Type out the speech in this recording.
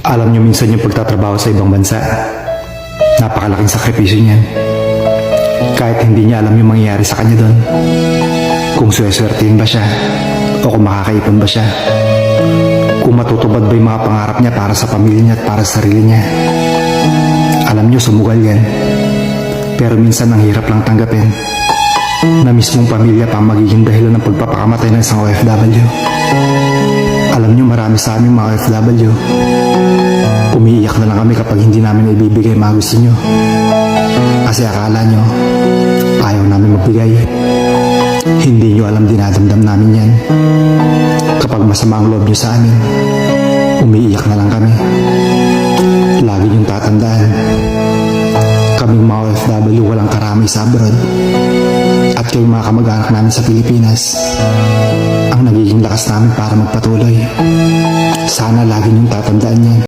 Alam nyo minsan yung pagtatrabaho sa ibang bansa, napakalaking sakripisyo niyan. Kahit hindi niya alam yung mangyayari sa kanya doon. Kung suweswertein ba siya, o kung makakaipon ba siya. Kung matutupad ba yung mga pangarap niya para sa pamilya niya at para sa sarili niya. Alam nyo, sumugal yan. Pero minsan ang hirap lang tanggapin na mismong pamilya pa ang magiging dahilan ng pagpapakamatay ng isang OFW. Alam nyo, marami sa aming mga OFW, umiiyak na lang kami kapag hindi namin ibibigay mga gusto nyo. Kasi akala nyo, ayaw namin magbigay. Hindi nyo alam, dinadamdam namin yan. Kapag masama ang loob nyo sa amin, umiiyak na lang kami. Lagi nyong tatandaan, kaming mga OFW walang karamay sa abroad. At kayong mga kamag-anak namin sa Pilipinas, ang nagiging lakas namin para magpatuloy. Sana lagi nyong tatandaan yan.